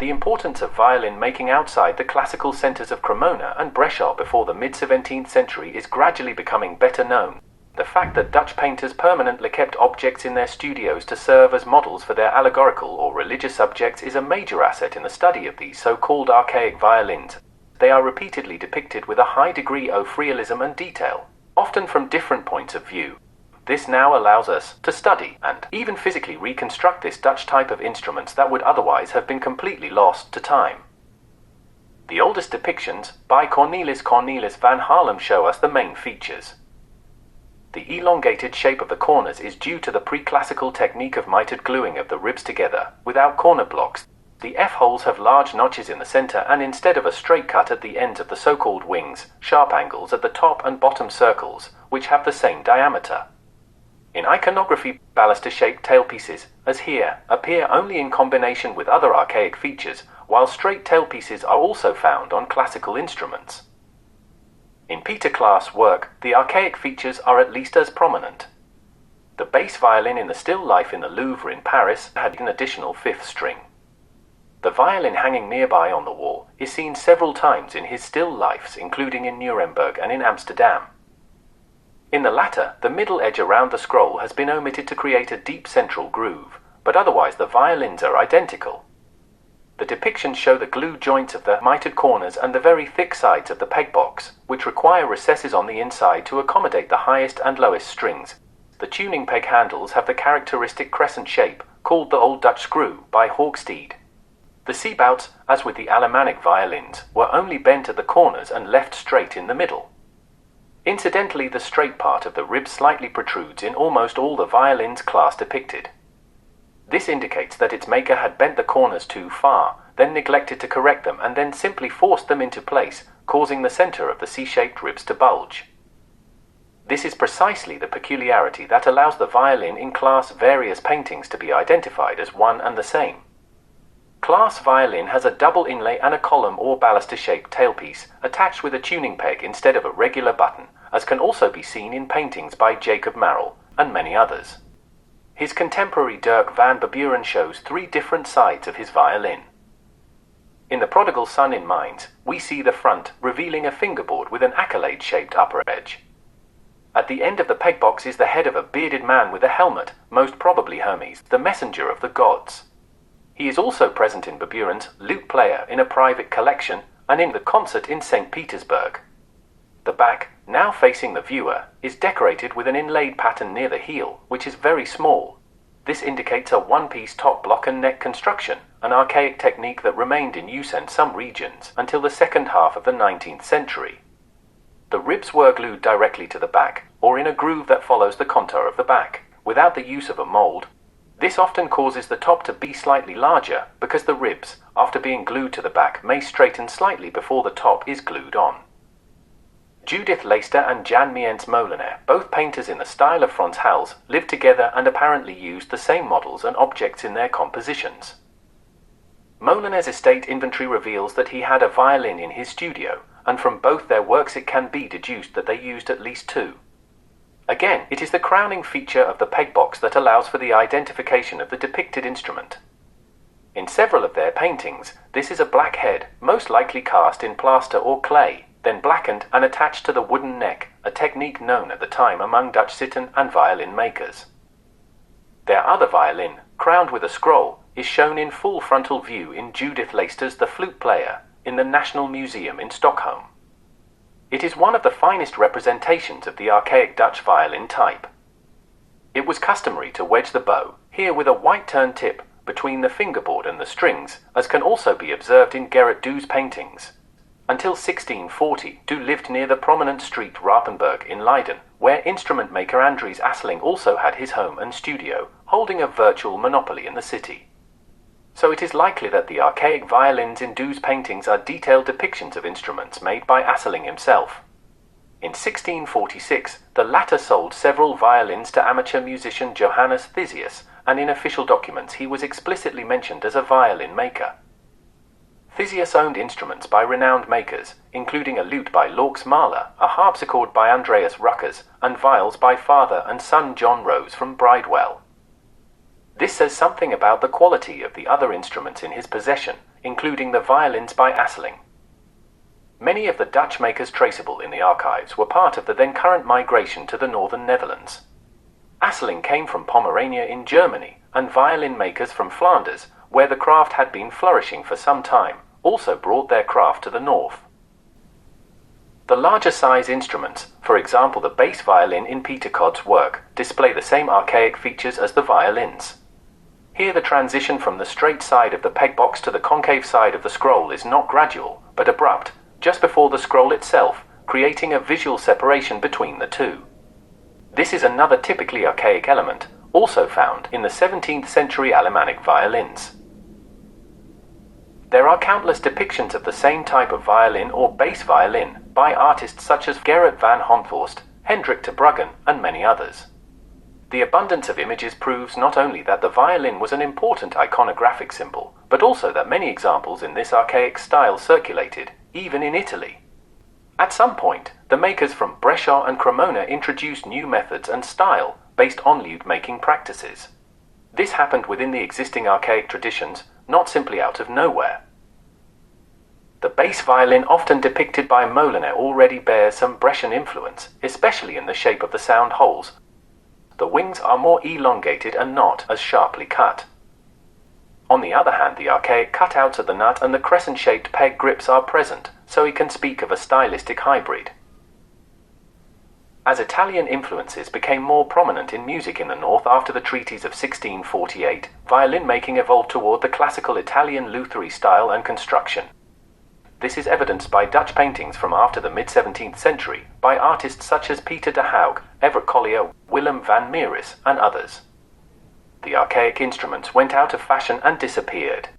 The importance of violin making outside the classical centers of Cremona and Brescia before the mid-17th century is gradually becoming better known. The fact that Dutch painters permanently kept objects in their studios to serve as models for their allegorical or religious subjects is a major asset in the study of these so-called archaic violins. They are repeatedly depicted with a high degree of realism and detail, often from different points of view. This now allows us to study and even physically reconstruct this Dutch type of instruments that would otherwise have been completely lost to time. The oldest depictions, by Cornelis van Haarlem, show us the main features. The elongated shape of the corners is due to the pre-classical technique of mitered gluing of the ribs together, without corner blocks. The F-holes have large notches in the center and instead of a straight cut at the ends of the so-called wings, sharp angles at the top and bottom circles, which have the same diameter. In iconography, baluster-shaped tailpieces, as here, appear only in combination with other archaic features, while straight tailpieces are also found on classical instruments. In Peter Claes' work, the archaic features are at least as prominent. The bass violin in the still life in the Louvre in Paris had an additional fifth string. The violin hanging nearby on the wall is seen several times in his still lifes, including in Nuremberg and in Amsterdam. In the latter, the middle edge around the scroll has been omitted to create a deep central groove, but otherwise the violins are identical. The depictions show the glued joints of the mitered corners and the very thick sides of the peg box, which require recesses on the inside to accommodate the highest and lowest strings. The tuning peg handles have the characteristic crescent shape, called the Old Dutch screw by Hoogstede. The C-bouts, as with the Alemannic violins, were only bent at the corners and left straight in the middle. Incidentally, the straight part of the rib slightly protrudes in almost all the violins Claes depicted. This indicates that its maker had bent the corners too far, then neglected to correct them and then simply forced them into place, causing the center of the C-shaped ribs to bulge. This is precisely the peculiarity that allows the violin in Claes' various paintings to be identified as one and the same. Claes' violin has a double inlay and a column or baluster-shaped tailpiece attached with a tuning peg instead of a regular button, as can also be seen in paintings by Jacob Marel and many others. His contemporary Dirk van Baburen shows three different sides of his violin. In The Prodigal Son in Mainz, we see the front revealing a fingerboard with an accolade-shaped upper edge. At the end of the peg box is the head of a bearded man with a helmet, most probably Hermes, the messenger of the gods. He is also present in Baburen's Lute Player in a private collection and in the concert in St. Petersburg. The back, now facing the viewer, is decorated with an inlaid pattern near the heel, which is very small. This indicates a one-piece top block and neck construction, an archaic technique that remained in use in some regions until the second half of the 19th century. The ribs were glued directly to the back, or in a groove that follows the contour of the back, without the use of a mold. This often causes the top to be slightly larger, because the ribs, after being glued to the back, may straighten slightly before the top is glued on. Judith Leyster and Jan Miens Molenaar, both painters in the style of Frans Hals, lived together and apparently used the same models and objects in their compositions. Molenaar's estate inventory reveals that he had a violin in his studio, and from both their works it can be deduced that they used at least two. Again, it is the crowning feature of the peg box that allows for the identification of the depicted instrument. In several of their paintings, this is a black head, most likely cast in plaster or clay, then blackened and attached to the wooden neck, a technique known at the time among Dutch sitten and violin makers. Their other violin, crowned with a scroll, is shown in full frontal view in Judith Leyster's The Flute Player, in the National Museum in Stockholm. It is one of the finest representations of the archaic Dutch violin type. It was customary to wedge the bow, here with a white turn tip, between the fingerboard and the strings, as can also be observed in Gerrit Doo's paintings. Until 1640, Doo lived near the prominent street Rapenburg in Leiden, where instrument maker Andries Asseling also had his home and studio, holding a virtual monopoly in the city. So it is likely that the archaic violins in Doo's paintings are detailed depictions of instruments made by Asseling himself. In 1646, the latter sold several violins to amateur musician Johannes Theseus, and in official documents he was explicitly mentioned as a violin maker. Theseus owned instruments by renowned makers, including a lute by Laux Mahler, a harpsichord by Andreas Ruckers, and viols by father and son John Rose from Bridewell. This says something about the quality of the other instruments in his possession, including the Violins by Asseling. Many of the Dutch makers traceable in the archives were part of the then current migration to the northern Netherlands. Asseling came from Pomerania in Germany, and violin makers from Flanders, where the craft had been flourishing for some time, also brought their craft to the north. The larger size instruments, for example the bass violin in Peter Codd's work, display the same archaic features as the violins. Here the transition from the straight side of the pegbox to the concave side of the scroll is not gradual, but abrupt, just before the scroll itself, creating a visual separation between the two. This is another typically archaic element, also found in the 17th century Alemannic violins. There are countless depictions of the same type of violin or bass violin by artists such as Gerrit van Honthorst, Hendrik te Bruggen, and many others. The abundance of images proves not only that the violin was an important iconographic symbol, but also that many examples in this archaic style circulated, even in Italy. At some point, the makers from Brescia and Cremona introduced new methods and style based on lute-making practices. This happened within the existing archaic traditions, not simply out of nowhere. The bass violin, often depicted by Molenaer, already bears some Brescian influence, especially in the shape of the sound holes. The wings are more elongated and not as sharply cut. On the other hand, the archaic cutouts of the nut and the crescent-shaped peg grips are present, so we can speak of a stylistic hybrid. As Italian influences became more prominent in music in the north after the treaties of 1648, violin making evolved toward the classical Italian lutherie style and construction. This is evidenced by Dutch paintings from after the mid-17th century by artists such as Peter de Hoogh, Everett Collier, Willem van Mieris, and others. The archaic instruments went out of fashion and disappeared.